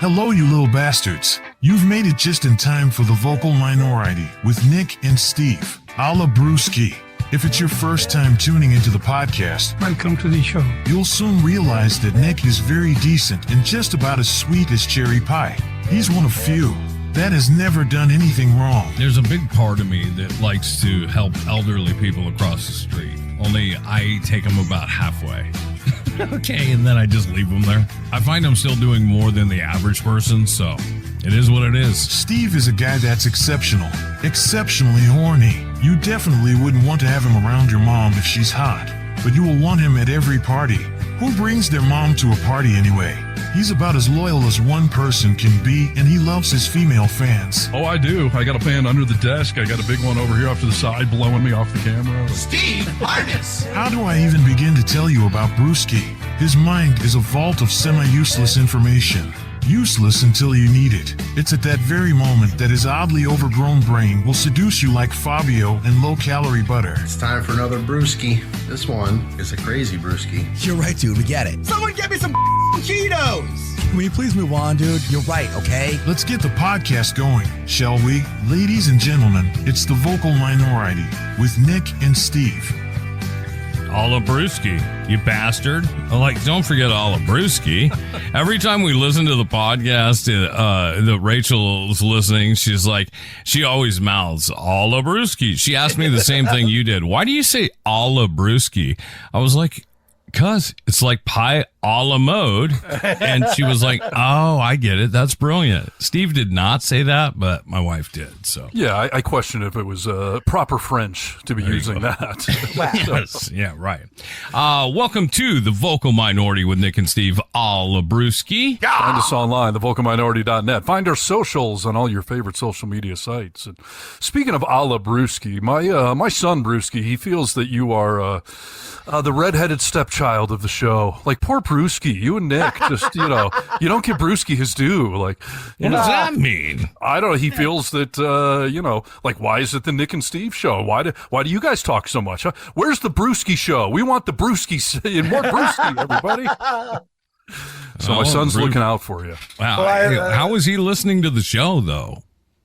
Hello, you little bastards. You've made it just in time for the Vocal Minority with Nick and Steve, a la Brewski. If it's your first time tuning into the podcast, welcome to the show. You'll soon realize that Nick is very decent and just about as sweet as cherry pie. He's one of few that has never done anything wrong. There's a big part of me that likes to help elderly people across the street. Only I take them about halfway. Okay, and then I just leave them there. I find I'm still doing more than the average person, so it is what it is. Steve is a guy that's exceptional, exceptionally horny. You definitely wouldn't want to have him around your mom if she's hot, but you will want him at every party. Who brings their mom to a party anyway? He's about as loyal as one person can be, and he loves his female fans. Oh, I do. I got a fan under the desk. I got a big one over here off to the side blowing me off the camera. Steve Harness! How do I even begin to tell you about Brewski? His mind is a vault of semi-useless information. Useless until you need it. It's at that very moment that his oddly overgrown brain will seduce you like Fabio and low-calorie butter. It's time for another brewski. This one is a crazy brewski. You're right, dude. We get it. Someone get me some Cheetos! Can we please move on, dude? You're right, okay? Let's get the podcast going, shall we? Ladies and gentlemen, it's the Vocal Minority with Nick and Steve. A la Brewski, you bastard. Like, don't forget a la Brewski. Every time we listen to the podcast that Rachel's listening, she's like, she always mouths, a la Brewski. She asked me the same thing you did. Why do you say a la Brewski? I was like, because it's like pie a la mode. And she was like, oh, I get it. That's brilliant. Steve did not say that, but my wife did. So yeah, I questioned if it was proper French to be using that. Yes, yeah, right. Welcome to the Vocal Minority with Nick and Steve, a la Brewski. Find us online, thevocalminority.net. Find our socials on all your favorite social media sites. And speaking of a la Brewski, my son Brewski, he feels that you are the redheaded stepchild of the show. Like, poor Brewski, you and Nick, just, you don't give Brewski his due. Like, what does that mean? I don't know. He feels that, like, why is it the Nick and Steve show? Why do you guys talk so much? Huh? Where's the Brewski show? We want the Brewski and more Brewski, everybody. So my son's looking out for you. Wow. Well, how is he listening to the show, though?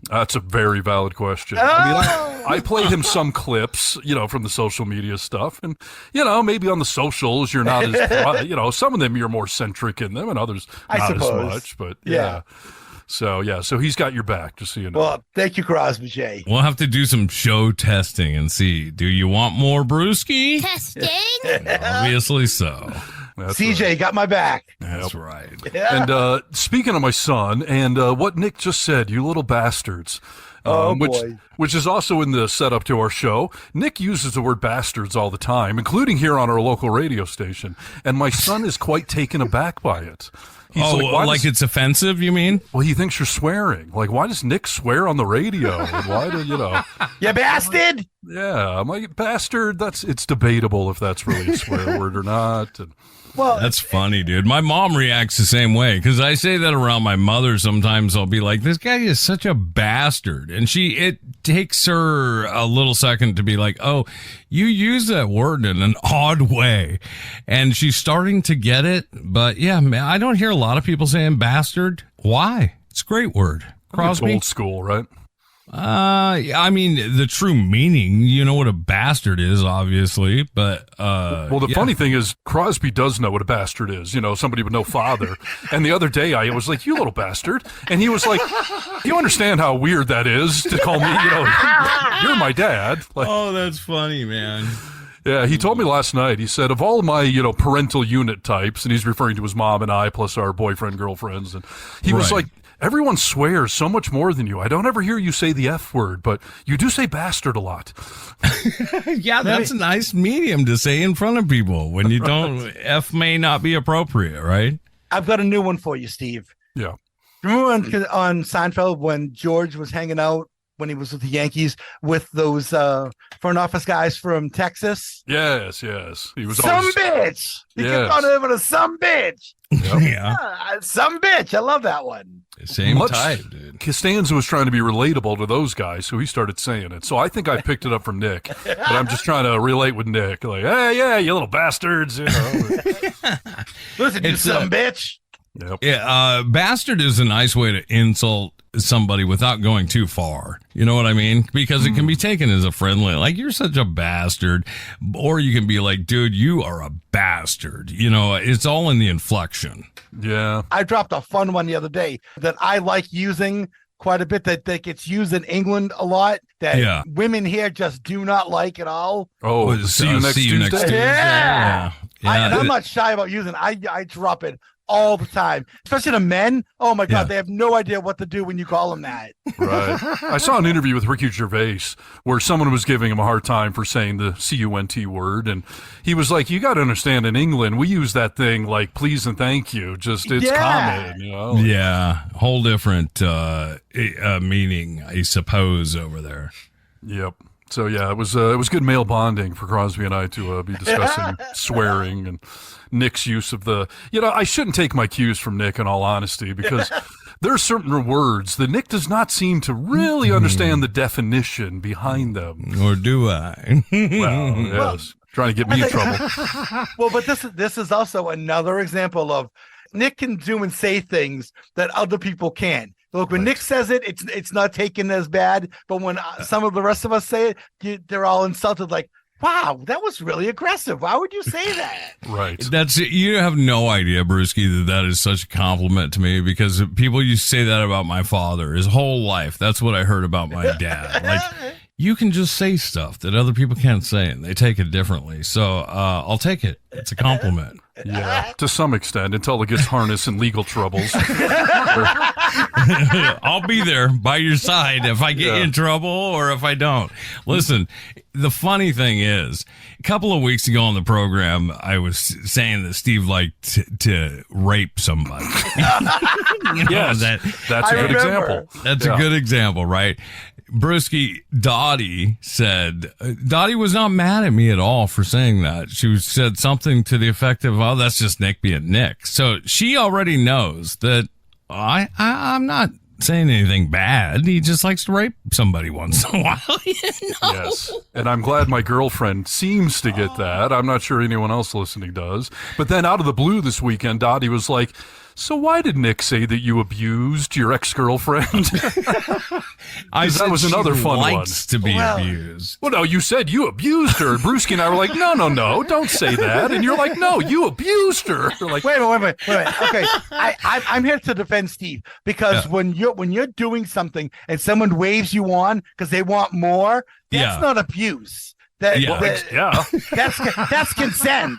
That's a very valid question. I mean, I played him some clips, from the social media stuff. And, maybe on the socials, you're not as, some of them you're more centric in them and others not as much. But, yeah. So he's got your back, just so you know. Well, thank you, Crosby J. We'll have to do some show testing and see. Do you want more Brewski? Testing? Obviously so. That's CJ right. Got my back. That's right. And speaking of my son and what Nick just said, you little bastards, which is also in the setup to our show. Nick uses the word bastards all the time, including here on our local radio station. And my son is quite taken aback by it. He's like it's offensive, you mean? Well, he thinks you're swearing. Like, why does Nick swear on the radio? And why do, You bastard! Yeah, I'm like, bastard, it's debatable if that's really a swear word or not. And, well, that's funny, dude. My mom reacts the same way because I say that around my mother. Sometimes I'll be like, this guy is such a bastard. And it takes her a little second to be like, oh, you use that word in an odd way. And she's starting to get it. But yeah, man, I don't hear a lot of people saying bastard. Why? It's a great word. Crosby? It's old school, right? I mean, the true meaning, you know what a bastard is, obviously, but, well, the funny thing is Crosby does know what a bastard is, somebody with no father. And the other day I was like, you little bastard. And he was like, you understand how weird that is to call me, you're my dad. Like, oh, that's funny, man. Yeah, he told me last night, he said, of all my, parental unit types, and he's referring to his mom and I plus our boyfriend, girlfriends, and he was like, everyone swears so much more than you. I don't ever hear you say the F word, but you do say bastard a lot. Yeah, that's a nice medium to say in front of people when you don't. F may not be appropriate, right? I've got a new one for you, Steve. Yeah. Remember on Seinfeld when George was hanging out when he was with the Yankees with those front office guys from Texas? Yes. He was bitch. He kept on living a some bitch. Yep. Yeah. Some bitch. I love that one. Same type, dude. Costanza was trying to be relatable to those guys, so he started saying it. So I think I picked it up from Nick, but I'm just trying to relate with Nick. Like, hey, yeah, you little bastards. Listen, you some bitch. Yep. Yeah, bastard is a nice way to insult somebody without going too far. You know what I mean? Because it can be taken as a friendly, like, you're such a bastard. Or you can be like, dude, you are a bastard. You know, it's all in the inflection. Yeah. I dropped a fun one the other day that I like using quite a bit, that gets used in England a lot, that women here just do not like at all. Oh, see you next Tuesday. Yeah. Yeah. I'm not shy about using it. I drop it all the time, especially to men. Oh my God, they have no idea what to do when you call them that. Right. I saw an interview with Ricky Gervais where someone was giving him a hard time for saying the CUNT word, and he was like, "You got to understand, in England, we use that thing like please and thank you. Just it's common, you know." Yeah, whole different meaning, I suppose, over there. Yep. So yeah, it was good male bonding for Crosby and I to be discussing swearing and Nick's use of the. You know, I shouldn't take my cues from Nick, in all honesty, because there are certain words that Nick does not seem to really understand the definition behind them. Or do I? Well, yes, trying to get me in trouble. Well, but this is also another example of Nick can do and say things that other people can't. Look, when Nick says it, it's not taken as bad. But when some of the rest of us say it, they're all insulted. Like, wow, that was really aggressive. Why would you say that? Right. You have no idea, Brewski, that is such a compliment to me, because people used to say that about my father his whole life. That's what I heard about my dad. Like, you can just say stuff that other people can't say, and they take it differently. So I'll take it. It's a compliment. Yeah, to some extent, until it gets harnessed in legal troubles. I'll be there by your side if I get you in trouble or if I don't. Listen, the funny thing is, a couple of weeks ago on the program, I was saying that Steve liked to rape somebody. You know, yes, that's a good example. That's a good example, right? Brewski, Dottie said, Dottie was not mad at me at all for saying that. She said something to the effect of, oh, that's just Nick being Nick. So she already knows that I'm not saying anything bad. He just likes to rape somebody once in a while. You know? Yes. And I'm glad my girlfriend seems to get that. I'm not sure anyone else listening does. But then out of the blue this weekend, Dottie was like, so why did Nick say that you abused your ex-girlfriend? That was another fun one. Likes to be abused. Well, no, you said you abused her. Brewski and I were like, no, don't say that. And you're like, no, you abused her. We're like, wait a minute. Okay, I'm here to defend Steve, because when you're doing something and someone waves you on because they want more, that's not abuse. That's consent.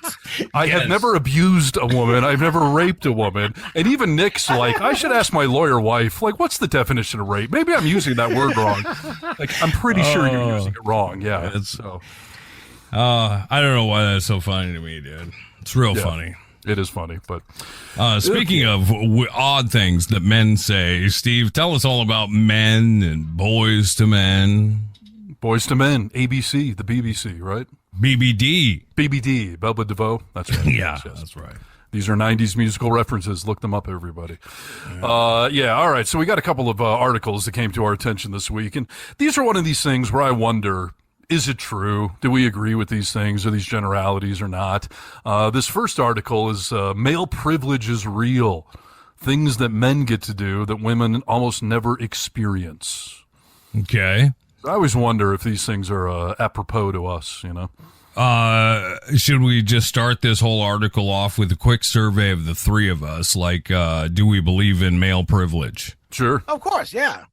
I have never abused a woman. I've never raped a woman. And even Nick's like, I should ask my lawyer wife, like, what's the definition of rape? Maybe I'm using that word wrong. Like, I'm pretty sure you're using it wrong. Yeah. I don't know why that's so funny to me, dude. It's real funny. It is funny, but speaking of odd things that men say, Steve, tell us all about men and boys to men. Boys to Men, ABC, the BBC, right? BBD. Bubba DeVoe. That's right. Yes. That's right. These are 90s musical references. Look them up, everybody. All right. So we got a couple of articles that came to our attention this week. And these are one of these things where I wonder, is it true? Do we agree with these things? Are these generalities or not? This first article is Male Privilege is Real. Things that men get to do that women almost never experience. Okay. I always wonder if these things are apropos to us, you know? Should we just start this whole article off with a quick survey of the three of us? Like, do we believe in male privilege? Sure. Of course, yeah.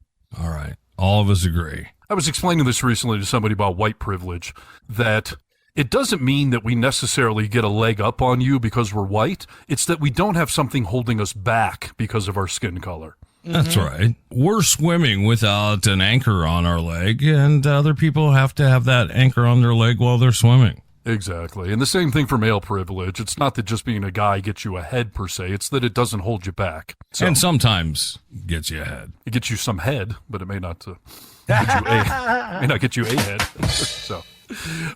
All right. All of us agree. I was explaining this recently to somebody about white privilege, that it doesn't mean that we necessarily get a leg up on you because we're white. It's that we don't have something holding us back because of our skin color. That's right. We're swimming without an anchor on our leg, and other people have to have that anchor on their leg while they're swimming. Exactly. And the same thing for male privilege. It's not that just being a guy gets you ahead per se. It's that it doesn't hold you back. So, and sometimes gets you ahead. It gets you some head, but it may not get you a head. So,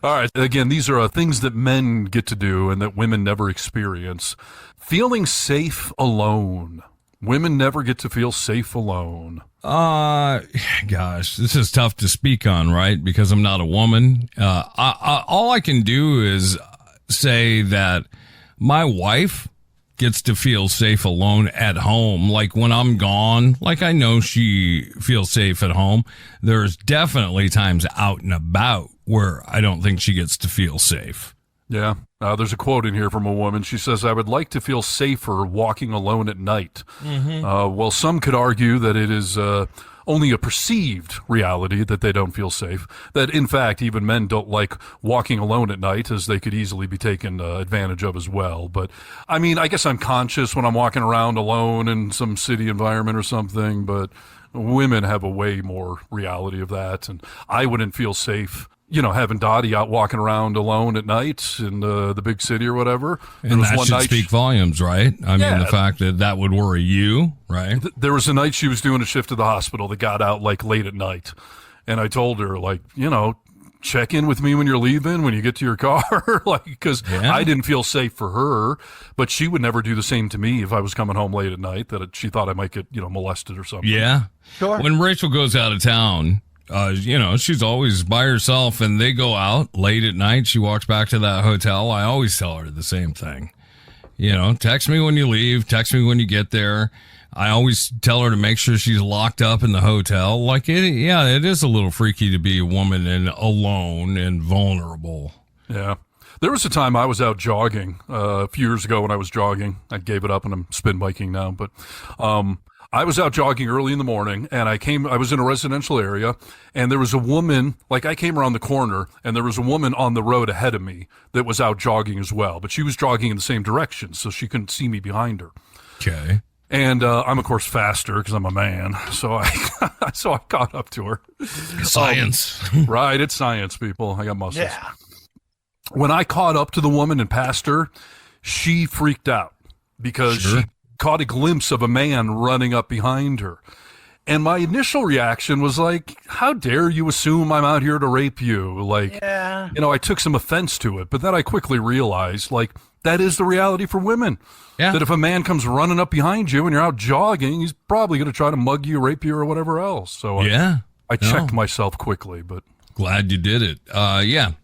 all right. Again, these are things that men get to do and that women never experience. Feeling safe alone. Women never get to feel safe alone. Gosh, this is tough to speak on, right? Because I'm not a woman. All I can do is say that my wife gets to feel safe alone at home. Like when I'm gone, like I know she feels safe at home. There's definitely times out and about where I don't think she gets to feel safe. Yeah. There's a quote in here from a woman. She says, I would like to feel safer walking alone at night. Well, some could argue that it is only a perceived reality that they don't feel safe. That, in fact, even men don't like walking alone at night, as they could easily be taken advantage of as well. But, I mean, I guess I'm conscious when I'm walking around alone in some city environment or something, but women have a way more reality of that. And I wouldn't feel safe, you know, having Dottie out walking around alone at night in the big city or whatever. And that should speak volumes, right? I mean, the fact that would worry you, right? There was a night she was doing a shift at the hospital that got out like late at night. And I told her, like, you know, check in with me when you're leaving, when you get to your car, like, because I didn't feel safe for her, but she would never do the same to me if I was coming home late at night, that she thought I might get, you know, molested or something. Yeah. Sure. When Rachel goes out of town, you know, she's always by herself and they go out late at night. She walks back to that hotel. I always tell her the same thing. You know, text me when you leave, text me when you get there. I always tell her to make sure she's locked up in the hotel. Like, it is a little freaky to be a woman and alone and vulnerable. Yeah. There was a time I was out jogging a few years ago when I was jogging. I gave it up and I'm spin biking now, but I was out jogging early in the morning and I was in a residential area and there was a woman, like I came around the corner and there was a woman on the road ahead of me that was out jogging as well, but she was jogging in the same direction, so she couldn't see me behind her. Okay. And I'm of course faster because I'm a man, so I caught up to her. Science. Right, it's science, people. I got muscles. Yeah. When I caught up to the woman and passed her, she freaked out because she caught a glimpse of a man running up behind her. And my initial reaction was like, how dare you assume I'm out here to rape you? Like, you know, I took some offense to it, but then I quickly realized, like, that is the reality for women. Yeah. That if a man comes running up behind you and you're out jogging, he's probably going to try to mug you, rape you, or whatever else. So I checked myself quickly, but glad you did it. I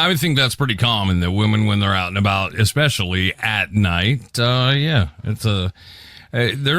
would think that's pretty common that women, when they're out and about, especially at night, there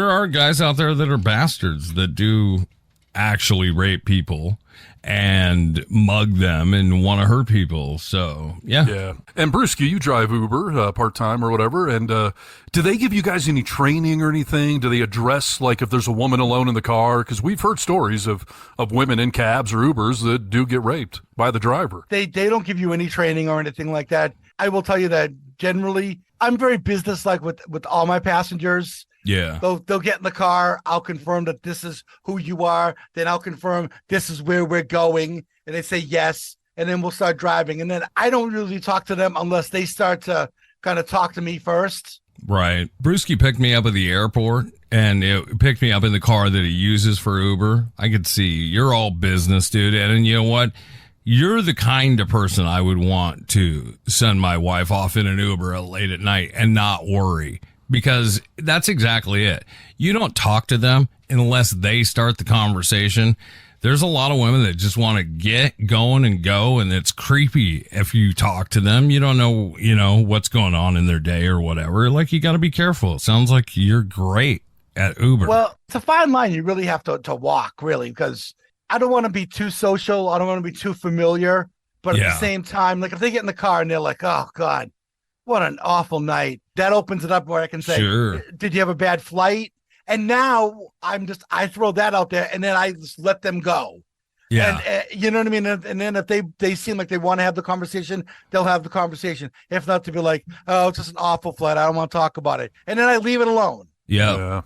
are guys out there that are bastards that do actually rape people and mug them and want to hurt people. So, yeah. And Brewski, you drive Uber part-time or whatever, and do they give you guys any training or anything? Do they address, like, if there's a woman alone in the car? Because we've heard stories of women in cabs or Ubers that do get raped by the driver. They don't give you any training or anything like that. I will tell you that generally I'm very businesslike with all my passengers. Yeah. They'll get in the car. I'll confirm that this is who you are. Then I'll confirm this is where we're going. And they say yes. And then we'll start driving. And then I don't really talk to them unless they start to kind of talk to me first. Right. Brewski picked me up at the airport and it picked me up in the car that he uses for Uber. I could see you're all business, dude. And you know what? You're the kind of person I would want to send my wife off in an Uber late at night and not worry. Because that's exactly it. You don't talk to them unless they start the conversation. There's a lot of women that just want to get going and go, and it's creepy if you talk to them. You don't know, what's going on in their day or whatever. Like, you got to be careful. It sounds like you're great at Uber. Well, it's a fine line you really have to walk, really, because I don't want to be too social. I don't want to be too familiar. But at the same time, like if they get in the car and they're like, oh, God, what an awful night. That opens it up where I can say, did you have a bad flight? And now I throw that out there and then I just let them go. Yeah. And you know what I mean? And then if they seem like they want to have the conversation, they'll have the conversation. If not, to be like, oh, it's just an awful flight. I don't want to talk about it. And then I leave it alone. Yeah.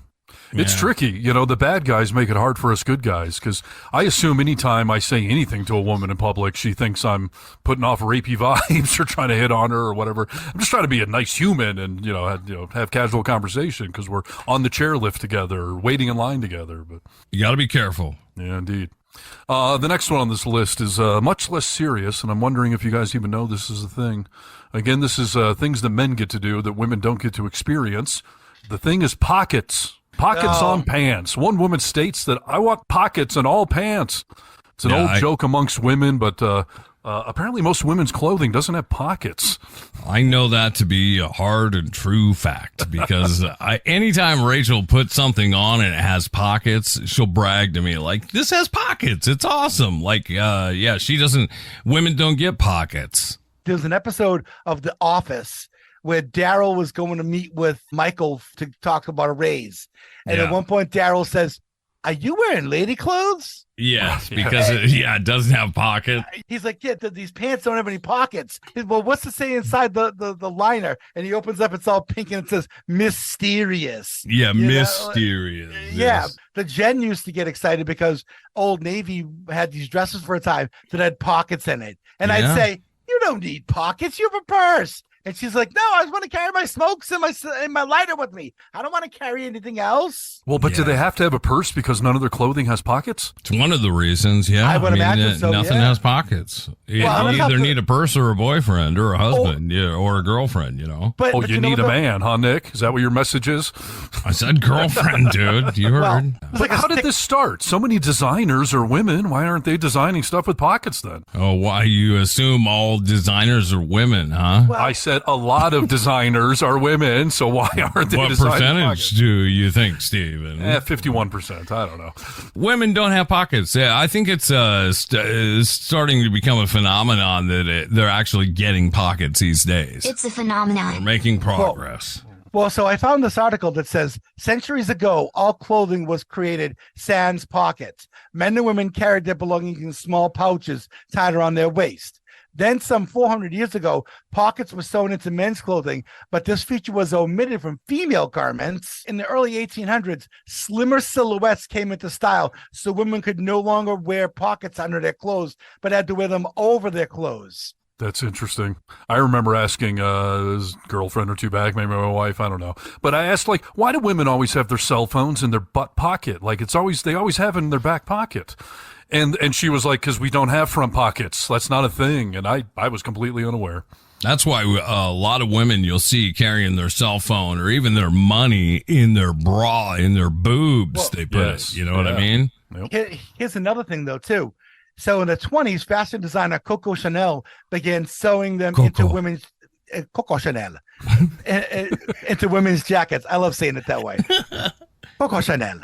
It's tricky. The bad guys make it hard for us good guys because I assume anytime I say anything to a woman in public, she thinks I'm putting off rapey vibes or trying to hit on her or whatever. I'm just trying to be a nice human and, have casual conversation because we're on the chairlift together or waiting in line together. But you got to be careful. Yeah, indeed. The next one on this list is much less serious, and I'm wondering if you guys even know this is a thing. Again, this is things that men get to do that women don't get to experience. The thing is pockets. Pockets on pants. One woman states that I want pockets in all pants. It's an old joke amongst women, but Apparently most women's clothing doesn't have pockets. I know that to be a hard and true fact because anytime Rachel puts something on and it has pockets, she'll brag to me like, this has pockets. It's awesome. Like, women don't get pockets. There's an episode of The Office where Daryl was going to meet with Michael to talk about a raise. And at one point, Daryl says, are you wearing lady clothes? Yes, because it doesn't have pockets. He's like, yeah, these pants don't have any pockets. He's, well, what's it say inside the liner? And he opens up, it's all pink and it says mysterious. Yeah, mysterious. Yeah. The Jen used to get excited because Old Navy had these dresses for a time that had pockets in it. And I'd say, you don't need pockets. You have a purse. And she's like, no, I just want to carry my smokes and my lighter with me. I don't want to carry anything else. Well, but do they have to have a purse because none of their clothing has pockets? It's one of the reasons, yeah. I would imagine so, nothing has pockets. You either need a purse or a boyfriend or a husband or a girlfriend, you know. But you need a man, huh, Nick? Is that what your message is? I said girlfriend, dude. You heard. But how did this start? So many designers are women. Why aren't they designing stuff with pockets then? Oh, why you assume all designers are women, huh? Well, I said a lot of designers are women, so why aren't they what designing percentage pockets? do you think, Steven? 51%. I don't know. Women don't have pockets. Yeah, I think it's starting to become a phenomenon that they're actually getting pockets these days. It's a phenomenon. We're making progress. Well, so I found this article that says centuries ago, all clothing was created sans pockets. Men and women carried their belongings in small pouches tied around their waist. Then some 400 years ago, pockets were sewn into men's clothing, but this feature was omitted from female garments. In the early 1800s, slimmer silhouettes came into style, so women could no longer wear pockets under their clothes, but had to wear them over their clothes. That's interesting. I remember asking his girlfriend or two back, maybe my wife, I don't know. But I asked, like, why do women always have their cell phones in their butt pocket? Like, they always have it in their back pocket. And she was like, because we don't have front pockets. That's not a thing. And I was completely unaware. That's why a lot of women you'll see carrying their cell phone or even their money in their bra, in their boobs. Well, they put it. You know what I mean? Yep. Here's another thing, though, too. So in the 20s, fashion designer Coco Chanel began sewing them into women's Coco Chanel into women's jackets. I love saying it that way. Coco Chanel.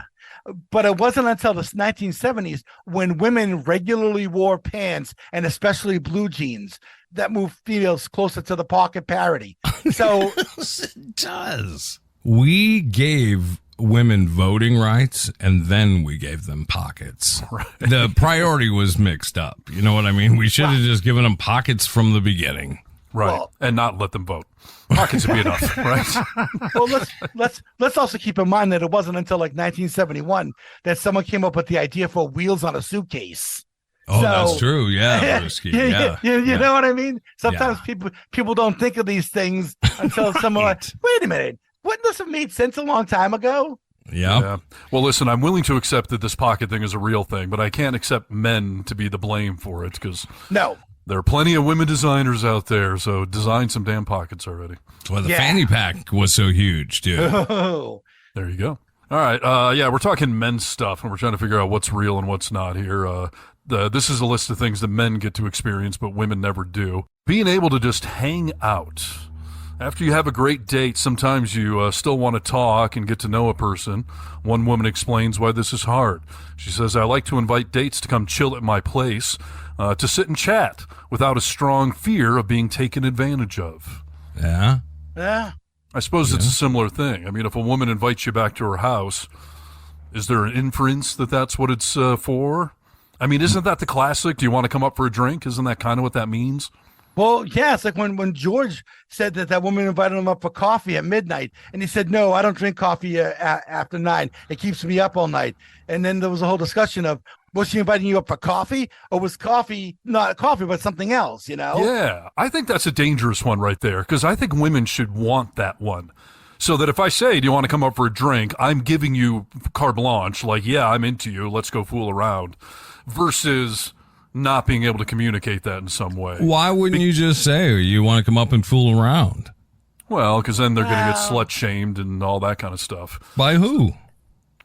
But it wasn't until the 1970s when women regularly wore pants and especially blue jeans that moved females closer to the pocket parity. So it does. We gave women voting rights and then we gave them pockets. Right. The priority was mixed up. You know what I mean? We should have just given them pockets from the beginning. Right. Well, and not let them vote. Pockets would be enough, right? Well, let's also keep in mind that it wasn't until like 1971 that someone came up with the idea for wheels on a suitcase. Oh, that's true. Yeah, Brewski. You know what I mean? Sometimes people don't think of these things until someone like, wait a minute, wouldn't this have made sense a long time ago? Yeah. Well, listen, I'm willing to accept that this pocket thing is a real thing, but I can't accept men to be the blame for it because there are plenty of women designers out there, so design some damn pockets already. That's why the fanny pack was so huge, dude. Oh. There you go. All right. We're talking men's stuff, and we're trying to figure out what's real and what's not here. This is a list of things that men get to experience, but women never do. Being able to just hang out. After you have a great date, sometimes you still want to talk and get to know a person. One woman explains why this is hard. She says, I like to invite dates to come chill at my place, to sit and chat without a strong fear of being taken advantage of. Yeah. Yeah. I suppose it's a similar thing. I mean, if a woman invites you back to her house, is there an inference that that's what it's for? I mean, isn't that the classic? Do you want to come up for a drink? Isn't that kind of what that means? Well, yeah, it's like when George said that woman invited him up for coffee at midnight, and he said, no, I don't drink coffee after 9. It keeps me up all night. And then there was a whole discussion of, was she inviting you up for coffee, or was coffee not coffee, but something else, you know? Yeah, I think that's a dangerous one right there, because I think women should want that one. So that if I say, do you want to come up for a drink, I'm giving you carte blanche, like, yeah, I'm into you, let's go fool around, versus not being able to communicate that in some way. Why wouldn't you just say you want to come up and fool around? Well, because then they're going to get slut-shamed and all that kind of stuff. By who?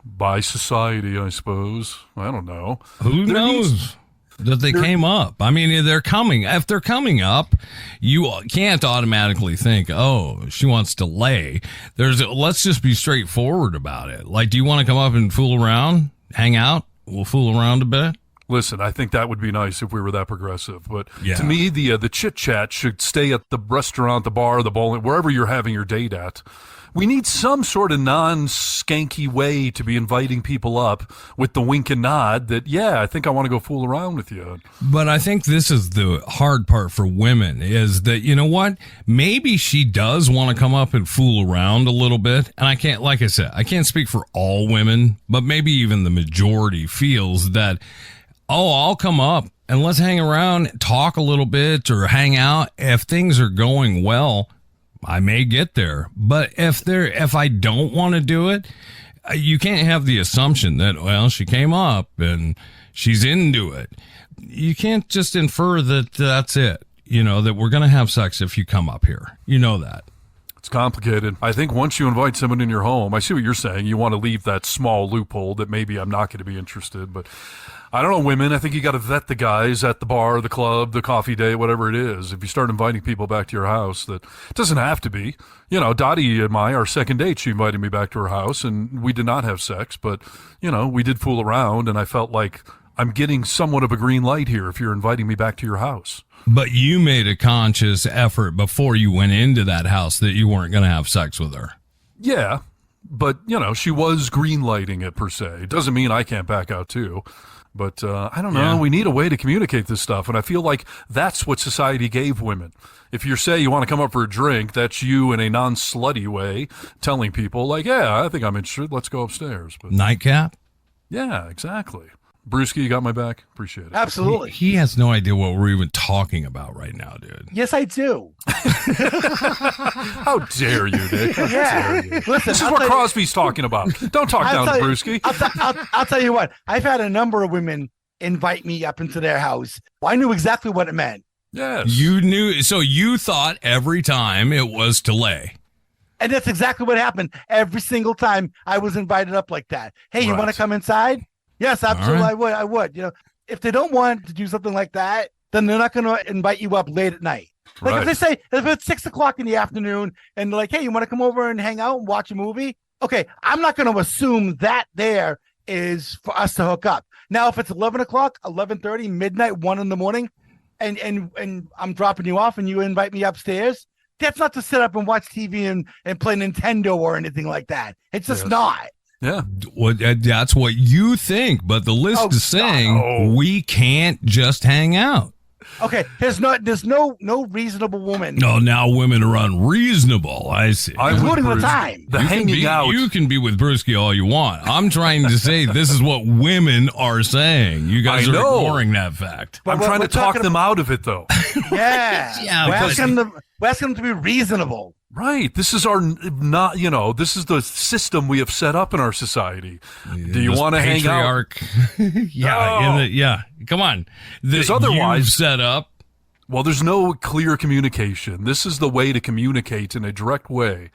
By society, I suppose. I don't know. Who knows? that they came up. I mean, they're coming. If they're coming up, you can't automatically think, oh, she wants to lay. Let's just be straightforward about it. Like, do you want to come up and fool around, hang out? We'll fool around a bit. Listen, I think that would be nice if we were that progressive. But Yeah. to me, the chit chat should stay at the restaurant, the bar, the bowling, wherever you're having your date at. We need some sort of non-skanky way to be inviting people up with the wink and nod that, yeah, I think I want to go fool around with you. But I think this is the hard part for women is that, you know what? Maybe she does want to come up and fool around a little bit. And I can't, like I said, I can't speak for all women, but maybe even the majority feels that, oh, I'll come up and let's hang around, talk a little bit or hang out. If things are going well, I may get there. But if I don't want to do it, you can't have the assumption that, well, she came up and she's into it. You can't just infer that that's it, that we're going to have sex if you come up here. You know that. It's complicated. I think once you invite someone in your home, I see what you're saying. You want to leave that small loophole that maybe I'm not going to be interested. But I don't know, women. I think you got to vet the guys at the bar, the club, the coffee date, whatever it is. If you start inviting people back to your house, that it doesn't have to be. Dottie and our second date, she invited me back to her house, and we did not have sex. But, we did fool around, and I felt like I'm getting somewhat of a green light here if you're inviting me back to your house. But you made a conscious effort before you went into that house that you weren't going to have sex with her. Yeah, but, she was green lighting it per se. It doesn't mean I can't back out too. But I don't know. Yeah. We need a way to communicate this stuff. And I feel like that's what society gave women. If you say you want to come up for a drink, that's you in a non-slutty way telling people like, yeah, I think I'm interested. Let's go upstairs. But Nightcap? yeah, exactly. Brewski, you got my back? Appreciate it. Absolutely. He has no idea what we're even talking about right now, dude. Yes, I do. How dare you, Nick? How Yeah. dare you? Listen, This is I'll what tell you- Crosby's talking about. Don't talk down to tell you- Brewski. I'll tell you what. I've had a number of women invite me up into their house. I knew exactly what it meant. Yes. You knew, so you thought every time it was to lay. And that's exactly what happened every single time I was invited up like that. Hey, you Right. want to come inside? Yes, absolutely. right. I would. If they don't want to do something like that, then they're not going to invite you up late at night. Like Right. if they say, if it's 6:00 in the afternoon and they're like, hey, you want to come over and hang out and watch a movie? Okay, I'm not going to assume that there is for us to hook up. Now, if it's 11 o'clock, 11:30, midnight, 1 a.m, and I'm dropping you off and you invite me upstairs, that's not to sit up and watch TV and play Nintendo or anything like that. It's just Yes. not. Yeah. Well, that's what you think, but the list Oh, is saying no. we can't just hang out. Okay, there's no reasonable woman, No, now women are unreasonable. I see. I'm with including the Bruce. time. The You can hanging be- out. You can be with Brewski all you want. I'm trying to say this is what women are saying. You guys I are know. ignoring that fact. I'm But trying we're to talk talking them out of it, though. Yeah, Yeah, we're because- asking them to be reasonable. Right. This is this is the system we have set up in our society. Do you This want to hang out? patriarch- yeah, No. Come on. Because otherwise- you've set up. Well, there's no clear communication. This is the way to communicate in a direct way.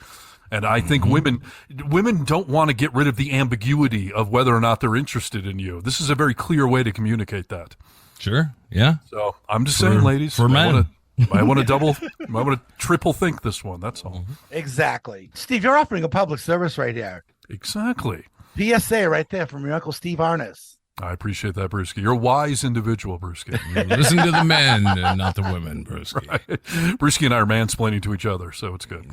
And I think women don't want to get rid of the ambiguity of whether or not they're interested in you. This is a very clear way to communicate that. Sure. Yeah. So I'm just saying, ladies, for men. I want to triple think this one. That's all. Exactly. Steve, you're offering a public service right here. Exactly. PSA right there from your Uncle Steve Harness. I appreciate that, Brewski. You're a wise individual, Brewski. Listen to the men and not the women, Brewski. Brewski and I are mansplaining to each other, so it's good.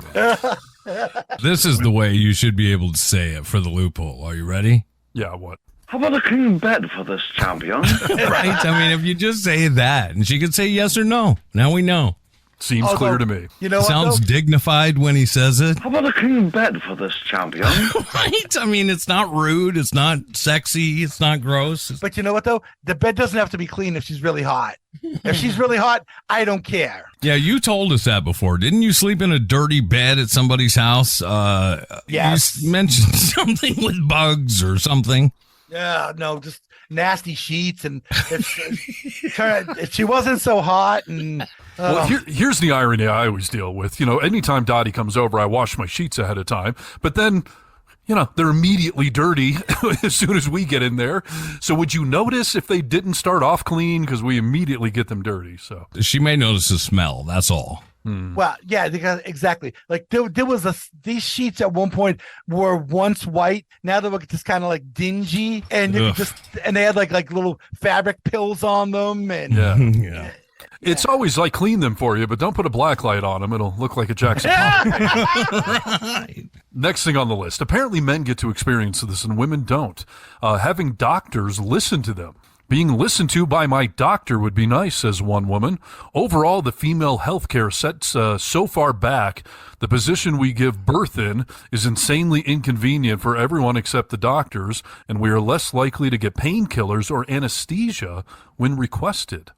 This is the way you should be able to say it for the loophole. Are you ready? Yeah, what? How about a clean bed for this champion? Right? I mean, if you just say that and she could say yes or no, now we know. Seems Although, clear to me. You know what? Sounds though? dignified when he says it. How about a clean bed for this champion? Right? I mean, it's not rude. It's not sexy. It's not gross. But you know what though? The bed doesn't have to be clean if she's really hot. If she's really hot, I don't care. Yeah, you told us that before. Didn't you sleep in a dirty bed at somebody's house? Yes. You mentioned something with bugs or something. Yeah, no, just nasty sheets. And if she wasn't so hot and Well, here's the irony I always deal with. Anytime Dottie comes over, I wash my sheets ahead of time. But then, they're immediately dirty as soon as we get in there. So would you notice if they didn't start off clean? Because we immediately get them dirty. So She may notice the smell. That's all. Well, yeah, because exactly. Like there was these sheets at one point were once white. Now they look just kind of like dingy, and you could and they had like little fabric pills on them, and Yeah. it's always like clean them for you, but don't put a black light on them. It'll look like a Jackson Pollock. Next thing on the list. Apparently men get to experience this and women don't. Having doctors listen to them. Being listened to by my doctor would be nice, says one woman. Overall, the female healthcare sets so far back. The position we give birth in is insanely inconvenient for everyone except the doctors, and we are less likely to get painkillers or anesthesia when requested.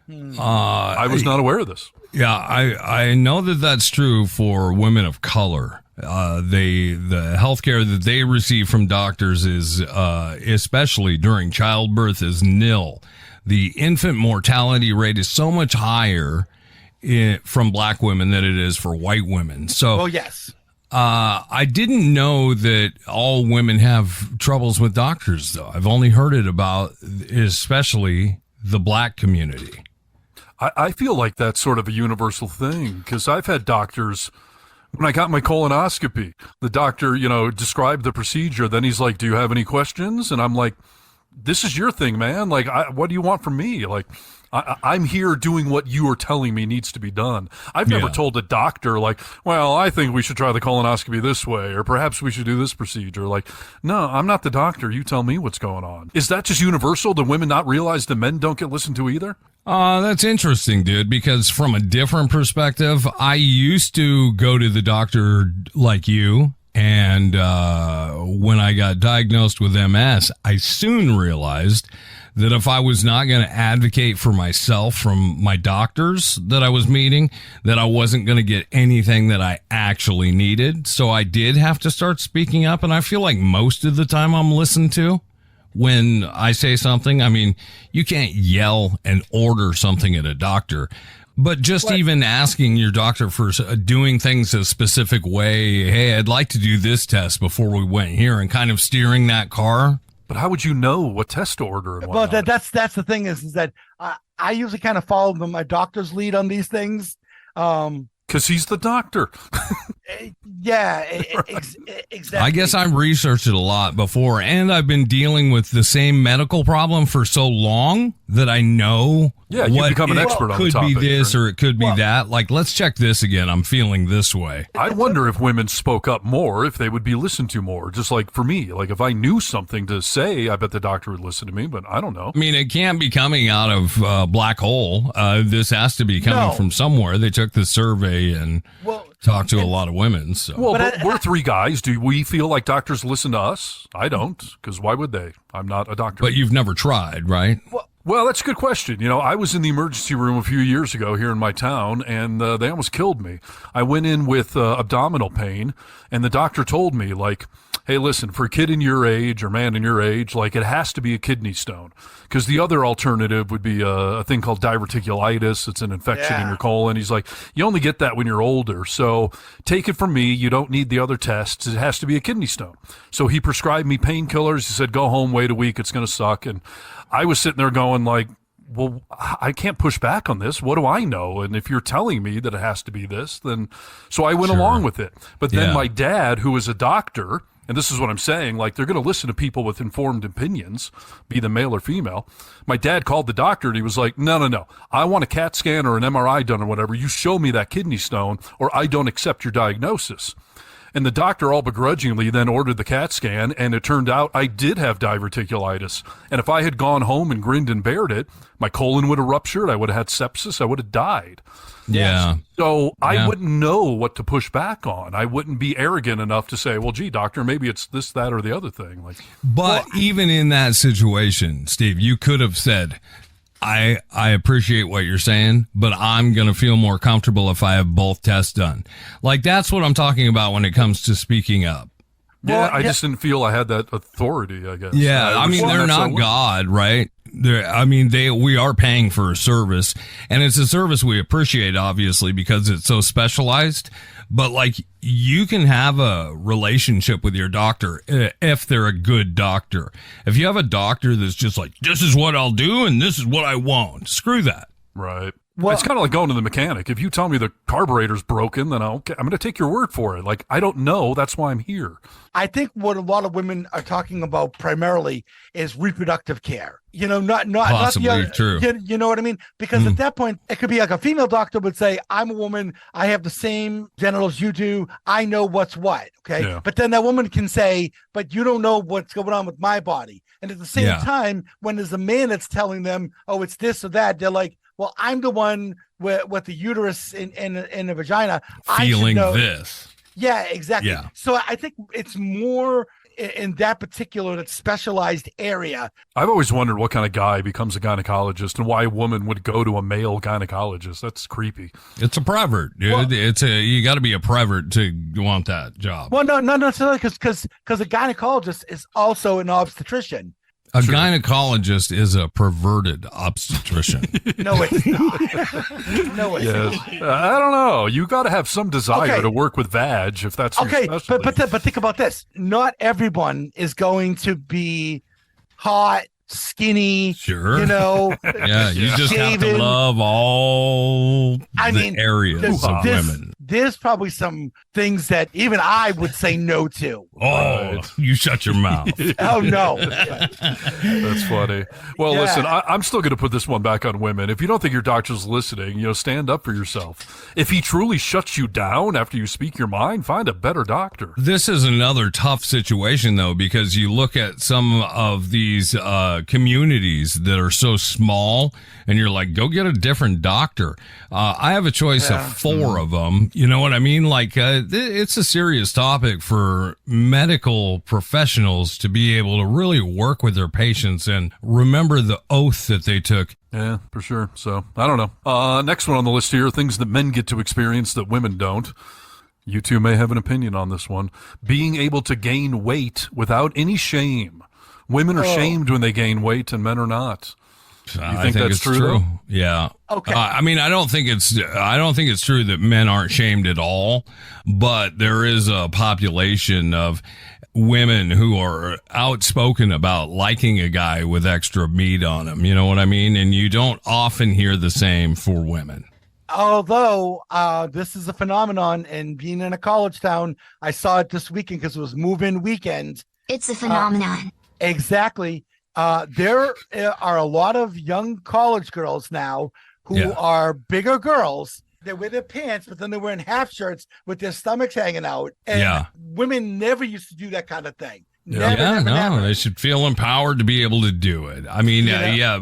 I was not aware of this. Yeah, I know that that's true for women of color. The healthcare that they receive from doctors is, especially during childbirth, is nil. The infant mortality rate is so much higher from black women than it is for white women. So, yes. I didn't know that all women have troubles with doctors, though. I've only heard it about, especially the black community. I feel like that's sort of a universal thing because I've had doctors. When I got my colonoscopy, the doctor, described the procedure. Then he's like, "Do you have any questions?" And I'm like, "This is your thing, man. Like, what do you want from me? Like, I'm here doing what you are telling me needs to be done." I've never told a doctor, like, "Well, I think we should try the colonoscopy this way, or perhaps we should do this procedure." Like, no, I'm not the doctor. You tell me what's going on. Is that just universal? Do women not realize the men don't get listened to either? That's interesting, dude, because from a different perspective, I used to go to the doctor like you, and when I got diagnosed with MS, I soon realized that if I was not going to advocate for myself from my doctors that I was meeting, that I wasn't going to get anything that I actually needed. So I did have to start speaking up, and I feel like most of the time I'm listened to. When I say something, I mean, you can't yell and order something at a doctor, but just even asking your doctor for doing things a specific way. Hey, I'd like to do this test before we went here, and kind of steering that car. But how would you know what test to order? And Well, whatnot? that's the thing is that I usually kind of follow my doctor's lead on these things. Because he's the doctor. Yeah, exactly. I guess I researched it a lot before, and I've been dealing with the same medical problem for so long that I know you become an expert on the could topic. be this or it could be that. Like, let's check this again. I'm feeling this way. I wonder if women spoke up more, if they would be listened to more. Just like for me, like if I knew something to say, I bet the doctor would listen to me, but I don't know. I mean, it can't be coming out of black hole. This has to be coming from somewhere. They took the survey and talked to a lot of women. So. Well, but we're three guys. Do we feel like doctors listen to us? I don't, because why would they? I'm not a doctor. But you've never tried, right? Well, that's a good question. I was in the emergency room a few years ago here in my town, and they almost killed me. I went in with abdominal pain, and the doctor told me, like, hey, listen, for a kid in your age or man in your age, like, it has to be a kidney stone. Because the other alternative would be a thing called diverticulitis. It's an infection in your colon. He's like, you only get that when you're older. So take it from me. You don't need the other tests. It has to be a kidney stone. So he prescribed me painkillers. He said, go home, wait a week. It's going to suck. And I was sitting there going like, well, I can't push back on this. What do I know? And if you're telling me that it has to be this, then so I went along with it. But then my dad, who is a doctor, and this is what I'm saying, like, they're going to listen to people with informed opinions, be them male or female. My dad called the doctor and he was like, no. I want a CAT scan or an MRI done or whatever. You show me that kidney stone or I don't accept your diagnosis. And the doctor all begrudgingly then ordered the CAT scan, and it turned out I did have diverticulitis. And if I had gone home and grinned and bared it, my colon would have ruptured, I would have had sepsis, I would have died. Yeah. So I wouldn't know what to push back on. I wouldn't be arrogant enough to say, well, gee, doctor, maybe it's this, that, or the other thing. But even in that situation, Steve, you could have said, I appreciate what you're saying, but I'm going to feel more comfortable if I have both tests done. Like, that's what I'm talking about when it comes to speaking up. Yeah, I just didn't feel I had that authority, I guess. Yeah, I mean, they're not God, right? we are paying for a service, and it's a service we appreciate, obviously, because it's so specialized. But like, you can have a relationship with your doctor if they're a good doctor. If you have a doctor that's just like, this is what I'll do and this is what I won't, screw that. Right. Well, it's kind of like going to the mechanic. If you tell me the carburetor's broken, then I'm going to take your word for it. Like, I don't know. That's why I'm here. I think what a lot of women are talking about primarily is reproductive care. Not Possibly true. You know what I mean? Because at that point, it could be like a female doctor would say, I'm a woman. I have the same genitals you do. I know what's what. Okay. Yeah. But then that woman can say, but you don't know what's going on with my body. And at the same time, when there's a man that's telling them, oh, it's this or that, they're like, well, I'm the one with the uterus in the vagina. Feeling this. Yeah, exactly. Yeah. So I think it's more in that particular, that specialized area. I've always wondered what kind of guy becomes a gynecologist and why a woman would go to a male gynecologist. That's creepy. It's a pervert, dude. Well, you got to be a pervert to want that job. Well, not necessarily, because a gynecologist is also an obstetrician. A gynecologist is a perverted obstetrician. No, it's not. No, it's Yes. not. I don't know. You got to have some desire Okay. to work with vag if that's your Okay, specialty. but think about this. Not everyone is going to be hot, skinny. Sure. Yeah, you just have to shaven. love all areas of women. There's probably some things that even I would say no to. Oh, you shut your mouth. Oh, no. That's funny. Well, Yeah. listen, I'm still going to put this one back on women. If you don't think your doctor's listening, stand up for yourself. If he truly shuts you down after you speak your mind, find a better doctor. This is another tough situation, though, because you look at some of these communities that are so small, and you're like, go get a different doctor. I have a choice of 4 of them. You know what I mean? Like, it's a serious topic for medical professionals to be able to really work with their patients and remember the oath that they took. Yeah, for sure. So, I don't know. Next one on the list here, things that men get to experience that women don't. You two may have an opinion on this one. Being able to gain weight without any shame. Women are shamed when they gain weight and men are not. You think that's it's true, though? Yeah. Okay. I don't think it's true that men aren't shamed at all, but there is a population of women who are outspoken about liking a guy with extra meat on him. You know what I mean? And you don't often hear the same for women. Although this is a phenomenon, and being in a college town, I saw it this weekend because it was move-in weekend. It's a phenomenon. Exactly. There are a lot of young college girls now who are bigger girls. They wear their pants, but then they're wearing half shirts with their stomachs hanging out. And women never used to do that kind of thing. Never. They should feel empowered to be able to do it. I mean,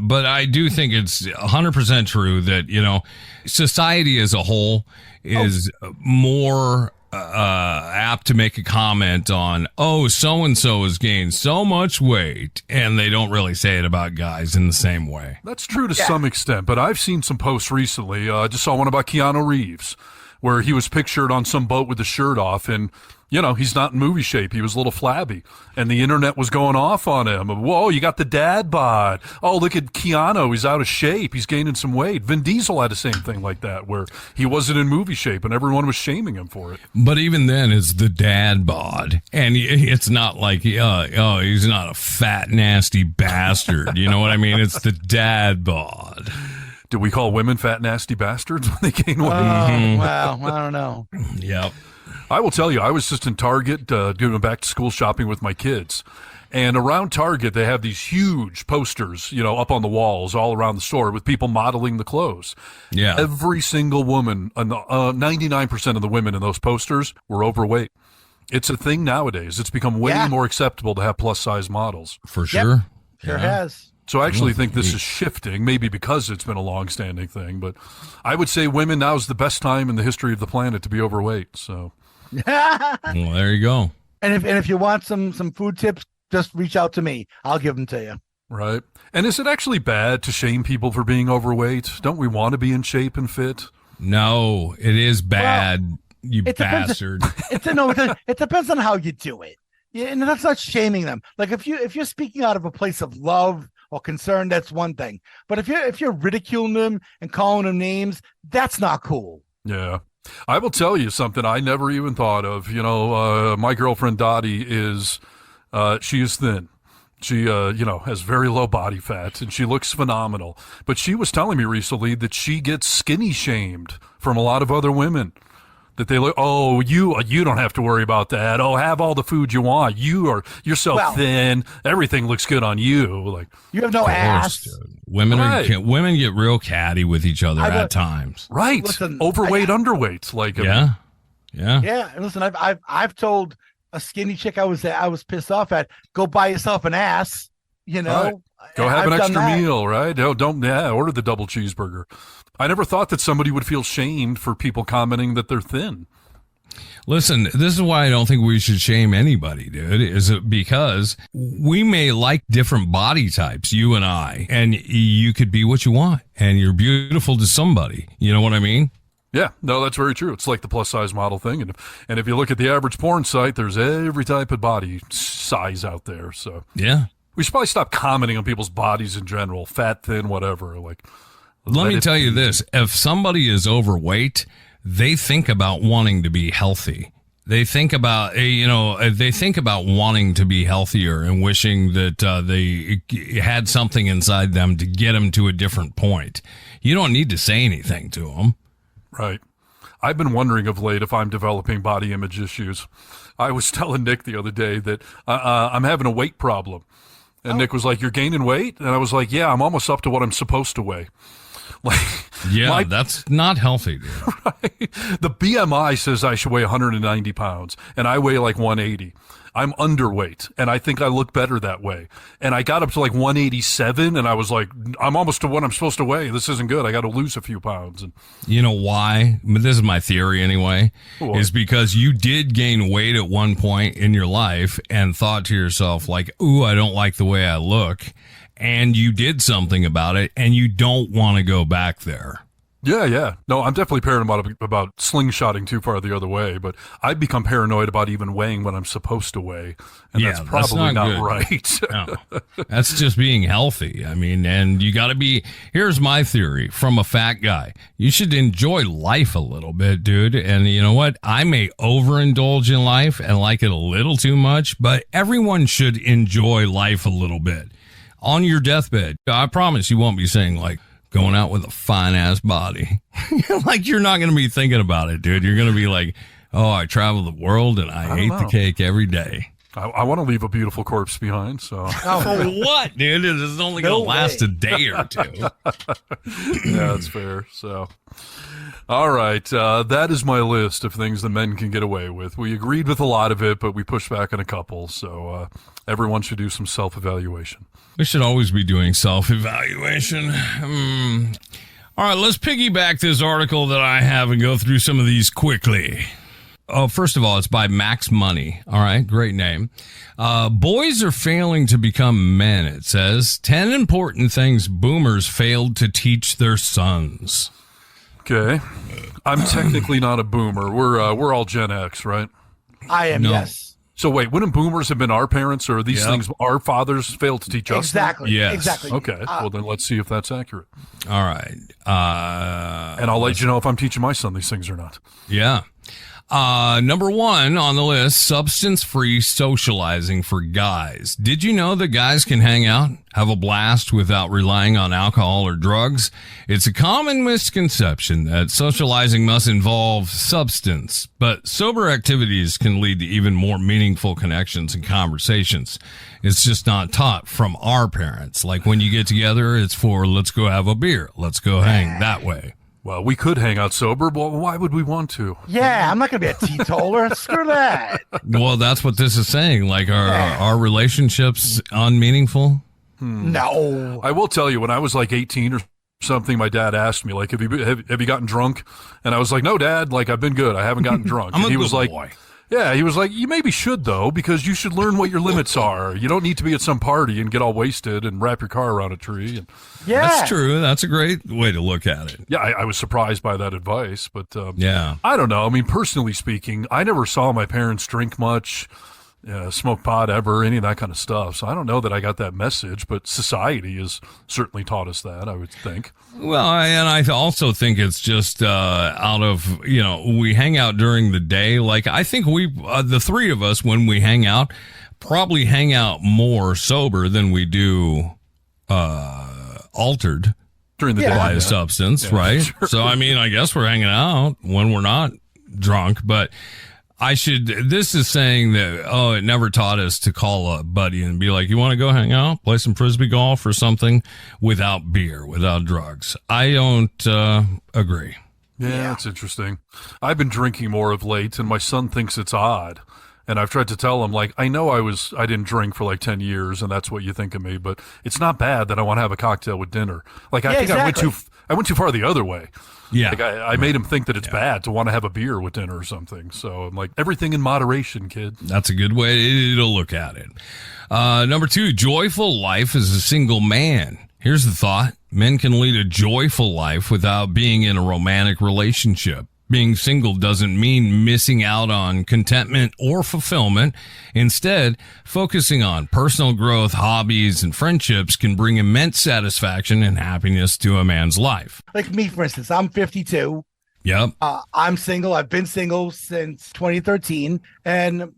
but I do think it's 100% true that, society as a whole is more apt to make a comment on, so-and-so has gained so much weight, and they don't really say it about guys in the same way. That's true to some extent, but I've seen some posts recently. I just saw one about Keanu Reeves, where he was pictured on some boat with the shirt off, and he's not in movie shape. He was a little flabby, and the internet was going off on him. Whoa, you got the dad bod. Oh, look at Keanu. He's out of shape. He's gaining some weight. Vin Diesel had the same thing like that, where he wasn't in movie shape, and everyone was shaming him for it. But even then, it's the dad bod, and it's not like, he's not a fat, nasty bastard. You know what I mean? It's the dad bod. Do we call women fat, nasty bastards when they gain weight? Wow, I don't know. Yep. I will tell you, I was just in Target doing back to school shopping with my kids. And around Target, they have these huge posters, up on the walls all around the store with people modeling the clothes. Yeah. Every single woman, 99% of the women in those posters were overweight. It's a thing nowadays. It's become way more acceptable to have plus-size models. For sure. Sure has. So I actually think this is shifting, maybe because it's been a long-standing thing. But I would say women, now is the best time in the history of the planet to be overweight. So. Well, there you go. And if you want some food tips, just reach out to me. I'll give them to you. Right. And is it actually bad to shame people for being overweight? Don't we want to be in shape and fit? No, it is bad, you it depends- bastard. It depends on how you do it. Yeah, and that's not shaming them. Like if you're speaking out of a place of love or concerned, that's one thing. But if you're ridiculing them and calling them names, that's not cool. Yeah. I will tell you something I never even thought of. My girlfriend Dottie she is thin. She, has very low body fat, and she looks phenomenal. But she was telling me recently that she gets skinny shamed from a lot of other women. That they look, oh, you don't have to worry about that. Oh, have all the food you want. You're so thin. Everything looks good on you. Like, you have no ass. Dude. Women get real catty with each other at times. Right. Listen, overweight, underweight. Like, yeah. Yeah. And listen, I've told a skinny chick I was pissed off at, go buy yourself an ass, Right. Go have I've an extra done meal, right? Don't order the double cheeseburger. I never thought that somebody would feel shamed for people commenting that they're thin. Listen, this is why I don't think we should shame anybody, dude, is it because we may like different body types, you and I, and you could be what you want, and you're beautiful to somebody. You know what I mean? Yeah, no, that's very true. It's like the plus size model thing. And if you look at the average porn site, there's every type of body size out there. So yeah, we should probably stop commenting on people's bodies in general, fat, thin, whatever. Like, let me tell you this. If somebody is overweight, they think about wanting to be healthy. They think about, wanting to be healthier and wishing that they had something inside them to get them to a different point. You don't need to say anything to them. Right. I've been wondering of late if I'm developing body image issues. I was telling Nick the other day that I'm having a weight problem. And Nick was like, you're gaining weight? And I was like, yeah, I'm almost up to what I'm supposed to weigh. Like, that's not healthy, dude. Right? The BMI says I should weigh 190 pounds, and I weigh like 180. I'm underweight, and I think I look better that way. And I got up to like 187, and I was like, I'm almost to what I'm supposed to weigh. This isn't good. I got to lose a few pounds. And you know why? This is my theory anyway, What? is because you did gain weight at one point in your life and thought to yourself like, ooh, I don't like the way I look. And you did something about it, and you don't want to go back there. Yeah. No, I'm definitely paranoid about slingshotting too far the other way, but I've become paranoid about even weighing what I'm supposed to weigh, and Yeah, that's probably that's not not good. right. No, that's just being healthy. I mean, and you got to be, here's my theory from a fat guy. You should enjoy life a little bit, dude. And you know what? I may overindulge in life and like it a little too much, but everyone should enjoy life a little bit. On your deathbed, I promise you won't be saying like, going out with a fine ass body. Like, you're not going to be thinking about it, dude. You're going to be like, oh, I travel the world and I ate the cake every day. I want to leave a beautiful corpse behind, so. For what, dude? It's only going to last a day or two. Yeah, that's fair. So, all right. That is my list of things that men can get away with. We agreed with a lot of it, but we pushed back on a couple. So everyone should do some self-evaluation. We should always be doing self-evaluation. All right, let's piggyback this article that I have and go through some of these quickly. Oh, first of all, it's by Max Money. All right, great name. Boys are failing to become men, it says. 10 important things boomers failed to teach their sons. Okay. I'm technically not a boomer. We're all Gen X, right? I am, No. yes. So wait, wouldn't boomers have been our parents, or are these Yep. things our fathers failed to teach us? Exactly. Yes. Exactly. Okay. Well, then let's see if that's accurate. All right. And I'll let you know if I'm teaching my son these things or not. Yeah. Number one on the list, substance-free socializing for guys. Did you know that guys can hang out, have a blast without relying on alcohol or drugs? It's a common misconception that socializing must involve substance, but sober activities can lead to even more meaningful connections and conversations. It's just not taught from our parents. Like when you get together, it's for let's go have a beer. Let's go hang that way. Well, we could hang out sober, but why would we want to? Yeah, I'm not going to be a teetotaler. Screw that. Well, that's what this is saying. Like, are our relationships unmeaningful? No. I will tell you, when I was like 18 or something, my dad asked me, like, have you gotten drunk? And I was like, no, Dad, like, I've been good. I haven't gotten drunk. I'm And a he good was like, boy. yeah, he was like, you maybe should, though, because you should learn what your limits are. You don't need to be at some party and get all wasted and wrap your car around a tree. And Yeah. That's true. That's a great way to look at it. yeah, I was surprised by that advice, but Yeah. I don't know. I mean, personally speaking, I never saw my parents drink much. smoke pot ever, any of that kind of stuff. So I don't know that I got that message, but society has certainly taught us that, I would think. Well, and I also think it's just out of, we hang out during the day. Like, I think the three of us, when we hang out, probably hang out more sober than we do altered During the day. by a substance, right? Sure. So, I mean, I guess we're hanging out when we're not drunk, but this is saying that, it never taught us to call a buddy and be like, you want to go hang out, play some Frisbee golf or something without beer, without drugs. I don't agree. Yeah, that's interesting. I've been drinking more of late, and my son thinks it's odd. And I've tried to tell him, like, I know I didn't drink for like 10 years, and that's what you think of me, but it's not bad that I want to have a cocktail with dinner. Like, I think exactly. I went too far the other way. Yeah. Like, I made him think that it's bad to want to have a beer with dinner or something. So I'm like, everything in moderation, kid. That's a good way to look at it. Number 2, joyful life as a single man. Here's the thought. Men can lead a joyful life without being in a romantic relationship. Being single doesn't mean missing out on contentment or fulfillment. Instead, focusing on personal growth, hobbies, and friendships can bring immense satisfaction and happiness to a man's life. Like me, for instance, I'm 52. Yep. I'm single. I've been single since 2013, and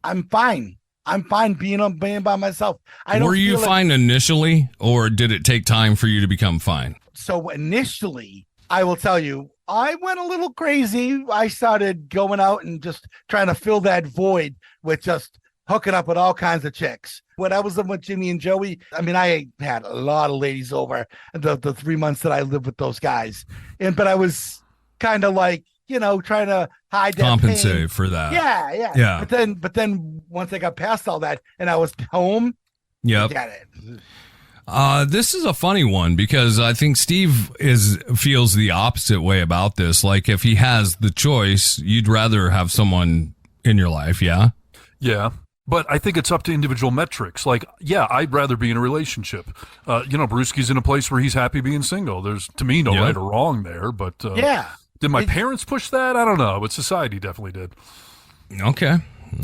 I'm fine. I'm fine being by myself. Were you fine initially, or did it take time for you to become fine? So initially, I will tell you, I went a little crazy. I started going out and just trying to fill that void with just hooking up with all kinds of chicks. When I was living with Jimmy and Joey, I mean, I had a lot of ladies over the 3 months that I lived with those guys. But I was kind of like, trying to hide that compensate pain. for that. Yeah. But then once I got past all that and I was home, yep. Get it. This is a funny one because I think Steve feels the opposite way about this. Like, if he has the choice, you'd rather have someone in your life. Yeah. Yeah. But I think it's up to individual metrics. Like, yeah, I'd rather be in a relationship. Brewski's in a place where he's happy being single. There's, to me, no right or wrong there. But did my parents push that? I don't know. But society definitely did. Okay.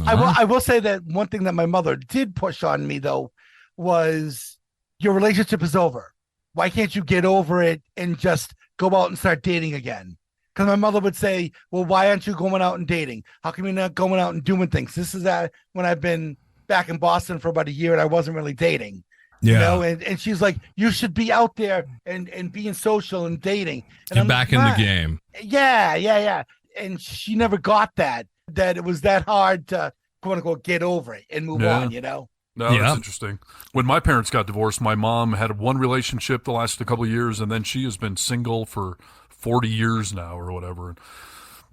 I will say that one thing that my mother did push on me, though, was your relationship is over. Why can't you get over it and just go out and start dating again? Because my mother would say, well, why aren't you going out and dating? How come you're not going out and doing things? This is when I've been back in Boston for about a year and I wasn't really dating. Yeah. And she's like, you should be out there and being social and dating. And Get I'm back like, in the game. Yeah. And she never got that it was that hard to, quote unquote, get over it and move on, No, that's interesting. When my parents got divorced, my mom had one relationship that lasted a couple of years, and then she has been single for 40 years now or whatever. And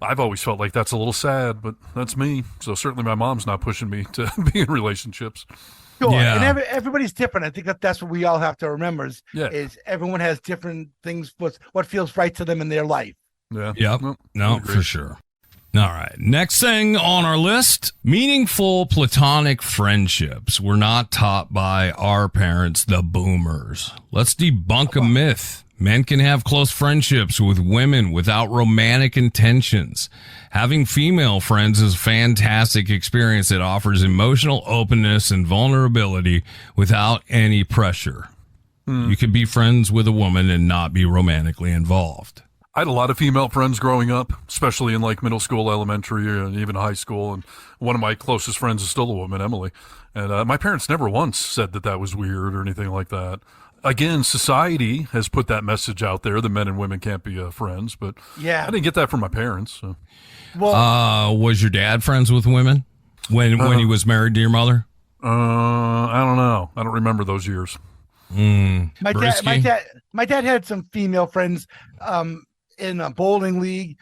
I've always felt like that's a little sad, but that's me. So certainly my mom's not pushing me to be in relationships. Sure. Yeah. And everybody's different. I think that's what we all have to remember is everyone has different things, what feels right to them in their life. Yeah. Yep. No, for sure. All right. Next thing on our list, meaningful platonic friendships were not taught by our parents, the boomers. Let's debunk a myth. Men can have close friendships with women without romantic intentions. Having female friends is a fantastic experience that offers emotional openness and vulnerability without any pressure. You could be friends with a woman and not be romantically involved. I had a lot of female friends growing up, especially in like middle school, elementary, and even high school. And one of my closest friends is still a woman, Emily. And my parents never once said that was weird or anything like that. Again, society has put that message out there that men and women can't be friends. But I didn't get that from my parents. So. Well, was your dad friends with women when he was married to your mother? I don't know. I don't remember those years. My dad had some female friends in a bowling league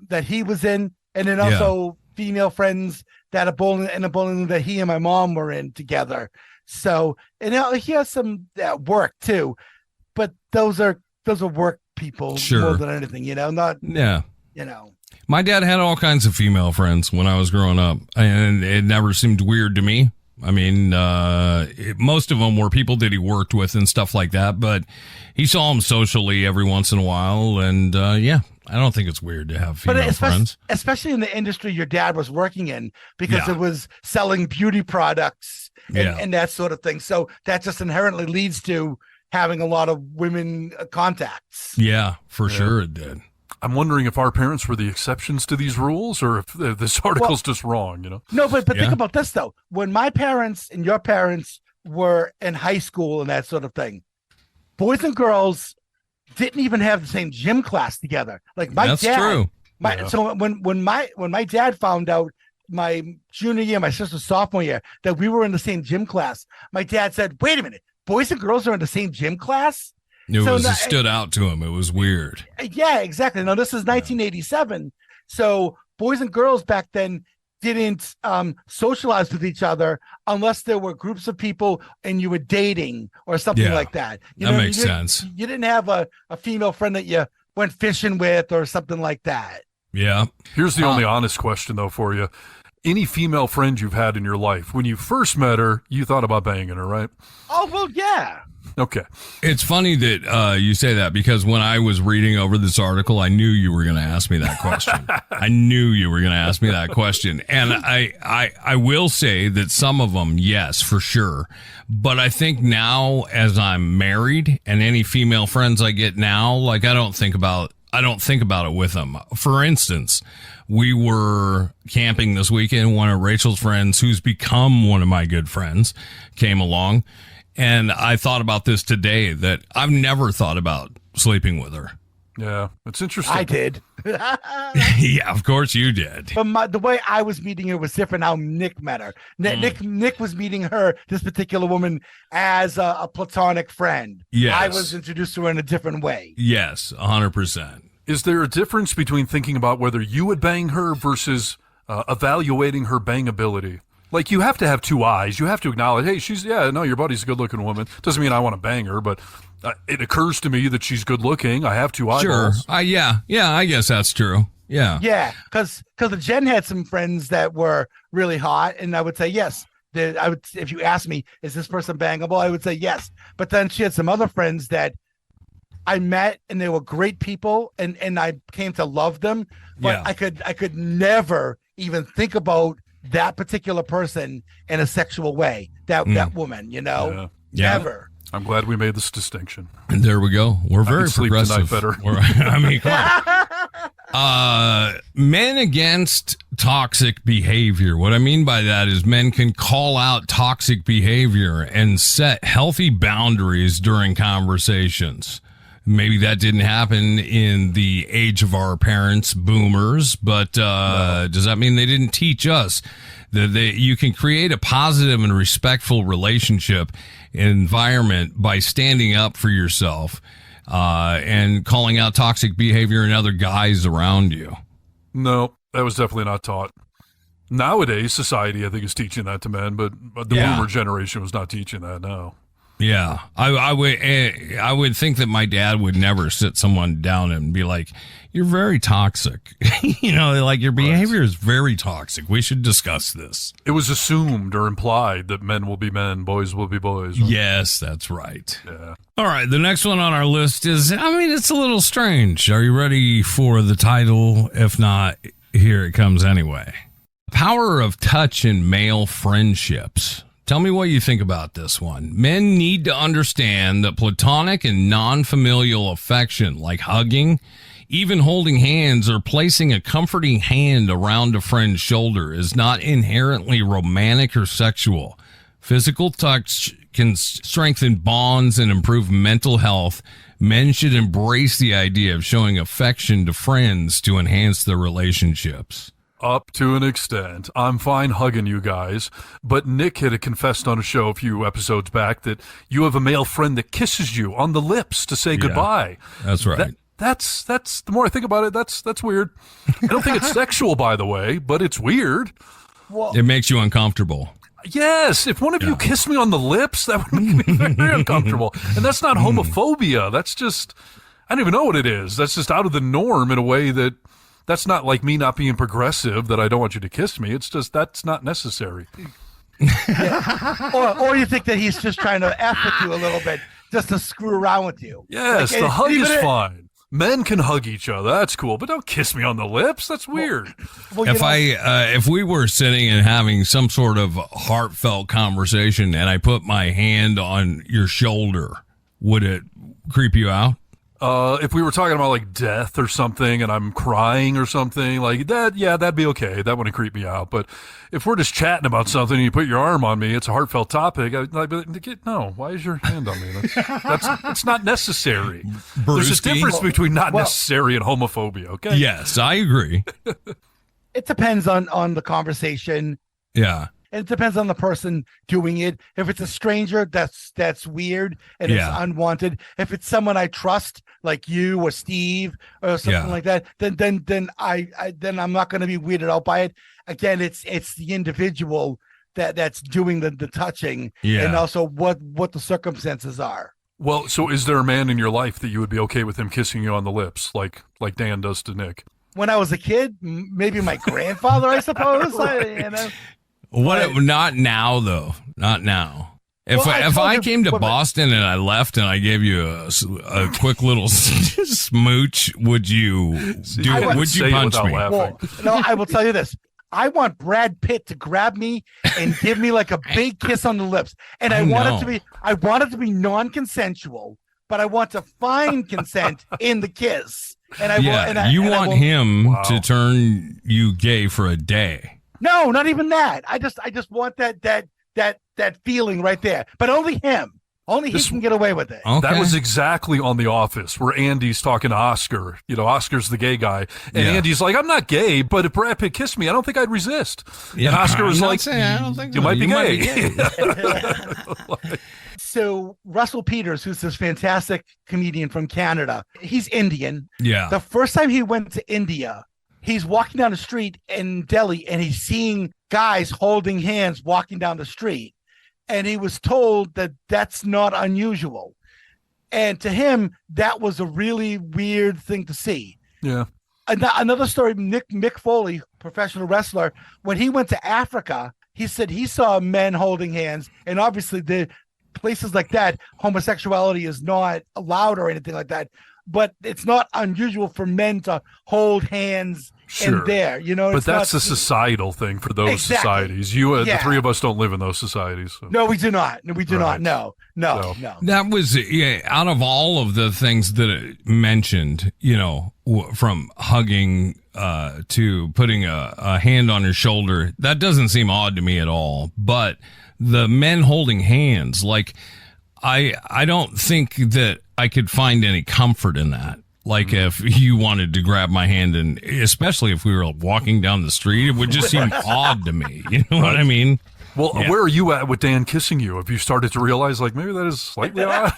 that he was in, and then also female friends that in a bowling league that he and my mom were in together. So, and he has some at work too, but those are work people more than anything, not My dad had all kinds of female friends when I was growing up, and it never seemed weird to me. I mean, most of them were people that he worked with and stuff like that, but he saw them socially every once in a while. And, yeah, I don't think it's weird to have female friends. Especially in the industry your dad was working in, because it was selling beauty products and that sort of thing. So that just inherently leads to having a lot of women contacts. Yeah, for sure it did. I'm wondering if our parents were the exceptions to these rules, or if this article's just wrong, you know? No, but think about this, though. When my parents and your parents were in high school and that sort of thing, boys and girls didn't even have the same gym class together. Like That's true. So when my dad found out my junior year, my sister's sophomore year, that we were in the same gym class, my dad said, "Wait a minute, boys and girls are in the same gym class?" It stood out to him. It was weird. Yeah, exactly. Now, this is 1987. So boys and girls back then didn't socialize with each other unless there were groups of people and you were dating or something like that. That makes sense. You didn't have a female friend that you went fishing with or something like that. Yeah. Here's the only honest question, though, for you. Any female friend you've had in your life, when you first met her, you thought about banging her, right? Oh, well, yeah. Okay. It's funny that you say that, because when I was reading over this article, I knew you were going to ask me that question. I knew you were going to ask me that question. And I will say that some of them, yes, for sure. But I think now, as I'm married, and any female friends I get now, like I don't think about it with them. For instance, we were camping this weekend. One of Rachel's friends, who's become one of my good friends, came along. And I thought about this today, that I've never thought about sleeping with her. Yeah, it's interesting. I did. Yeah, of course you did. But the way I was meeting her was different how Nick met her. Nick was meeting her, this particular woman, as a platonic friend. Yes. I was introduced to her in a different way. Yes, 100%. Is there a difference between thinking about whether you would bang her versus evaluating her bangability? Like, you have to have two eyes. You have to acknowledge, hey, your buddy's a good-looking woman. Doesn't mean I want to bang her, but it occurs to me that she's good-looking. I have two eyeballs. Sure. Yeah, I guess that's true. Yeah. Yeah, because Jen had some friends that were really hot, and I would say yes. If you ask me, is this person bangable? I would say yes. But then she had some other friends that I met, and they were great people, and I came to love them. But I could never even think about that particular person in a sexual way, that woman, Yeah. Never. I'm glad we made this distinction. And there we go. We're very progressive. Better. I mean, come on. Men against toxic behavior. What I mean by that is men can call out toxic behavior and set healthy boundaries during conversations. Maybe that didn't happen in the age of our parents, boomers, but does that mean they didn't teach us that you can create a positive and respectful relationship environment by standing up for yourself and calling out toxic behavior in other guys around you? No, that was definitely not taught. Nowadays, society, I think, is teaching that to men, but the boomer generation was not teaching that, no. Yeah, I would think that my dad would never sit someone down and be like, "You're very toxic." Like your behavior is very toxic. We should discuss this. It was assumed or implied that men will be men, boys will be boys. Right? Yes, that's right. Yeah. All right, the next one on our list is, it's a little strange. Are you ready for the title? If not, here it comes anyway. Power of touch in male friendships. Tell me what you think about this one. Men need to understand that platonic and non-familial affection, like hugging, even holding hands or placing a comforting hand around a friend's shoulder, is not inherently romantic or sexual. Physical touch can strengthen bonds and improve mental health. Men should embrace the idea of showing affection to friends to enhance their relationships. Up to an extent. I'm fine hugging you guys, but Nick had confessed on a show a few episodes back that you have a male friend that kisses you on the lips to say goodbye. That's right. That's the more I think about it, that's weird. I don't think it's sexual, by the way, but it's weird. Well, it makes you uncomfortable. Yes, if one of you kissed me on the lips, that would make me very uncomfortable. And that's not homophobia. That's just, I don't even know what it is. That's just out of the norm in a way that's not like me not being progressive, that I don't want you to kiss me. It's just, that's not necessary. Or you think that he's just trying to F with you a little bit, just to screw around with you. Yes, Like, the hug even is if- fine. Men can hug each other. That's cool, but don't kiss me on the lips. That's weird. Well, you know, If we were sitting and having some sort of heartfelt conversation and I put my hand on your shoulder, would it creep you out? If we were talking about like death or something and I'm crying or something like that, yeah, that'd be okay. That wouldn't creep me out. But if we're just chatting about something and you put your arm on me, it's a heartfelt topic. I'd be like, no, why is your hand on me? That's not necessary. There's a Brewski? difference between not necessary and homophobia, okay? Yes, I agree. it depends on the conversation. Yeah. And it depends on the person doing it. If it's a stranger, that's weird and it's unwanted. If it's someone I trust, like you or Steve or something like that, then I'm not going to be weirded out by it. Again, it's the individual that's doing the touching, and also what the circumstances are. Well, so is there a man in your life that you would be okay with him kissing you on the lips, like Dan does to Nick? When I was a kid, maybe my grandfather, I suppose. Not now, though. Not now. If I came to Boston and I left and I gave you a quick little smooch, would you do it? Would you punch me? Well, no, I will tell you this. I want Brad Pitt to grab me and give me like a big kiss on the lips, and I want it to be non-consensual, but I want to find consent in the kiss. And you want him to turn you gay for a day. No, not even that. I just want that feeling right there. But only him. Only he can get away with it. Okay. That was exactly on The Office, where Andy's talking to Oscar. You know, Oscar's the gay guy. And Andy's like, I'm not gay, but if Brad Pitt kissed me, I don't think I'd resist. And Oscar was like, I don't think you might be gay. So Russell Peters, who's this fantastic comedian from Canada, he's Indian. Yeah. The first time he went to India, he's walking down the street in Delhi and he's seeing guys holding hands walking down the street. And he was told that that's not unusual. And to him, that was a really weird thing to see. Yeah. Another story, Mick Foley, professional wrestler, when he went to Africa, he said he saw men holding hands. And obviously, the places like that, homosexuality is not allowed or anything like that. But it's not unusual for men to hold hands in there, you know. But that's a societal thing for those societies. The three of us don't live in those societies. So. No, we do not. No, we do not. No. That was out of all of the things that it mentioned, you know, from hugging to putting a hand on his shoulder. That doesn't seem odd to me at all. But the men holding hands, like, I don't think that I could find any comfort in that. Like if you wanted to grab my hand, and especially if we were walking down the street, it would just seem odd to me. You know what I mean? Well, where are you at with Dan kissing you? Have you started to realize, like, maybe that is slightly odd?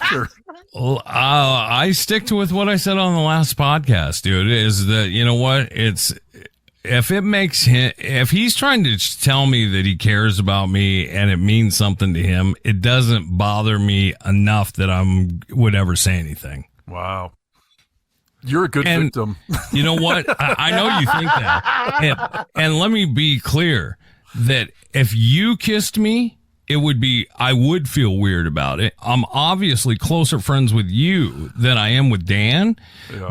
Or? I stick to with what I said on the last podcast, dude, is that, you know what? If he's trying to tell me that he cares about me and it means something to him, it doesn't bother me enough that I would ever say anything. Wow. You're a good victim. You know what? I know you think that. And let me be clear that if you kissed me, I would feel weird about it. I'm obviously closer friends with you than I am with Dan,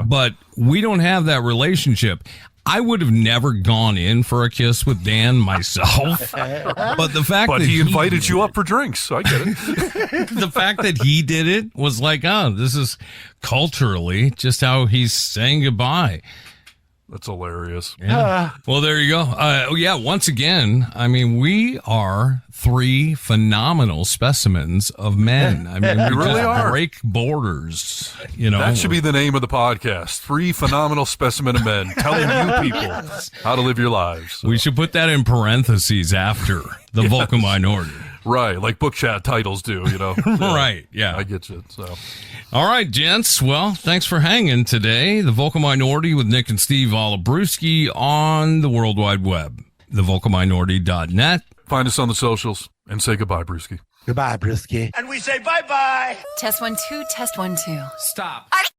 but we don't have that relationship. I would have never gone in for a kiss with Dan myself, but the fact that he invited you up for drinks, so I get it. The fact that he did it was like, oh, this is culturally just how he's saying goodbye. That's hilarious. Yeah. Well, there you go. Once again, I mean, we are three phenomenal specimens of men. I mean, we really break borders. You know, that should be the name of the podcast. Three phenomenal specimen of men telling you people how to live your lives. So. We should put that in parentheses after the vocal minority. Right, like book chat titles do, you know. Right, yeah. I get you, so. All right, gents. Well, thanks for hanging today. The Vocal Minority with Nick and Steve Brewski on the World Wide Web. TheVocalMinority.net. Find us on the socials and say goodbye, Brewski. Goodbye, Brewski. And we say bye-bye. Test 1 2, test 1 2. Stop.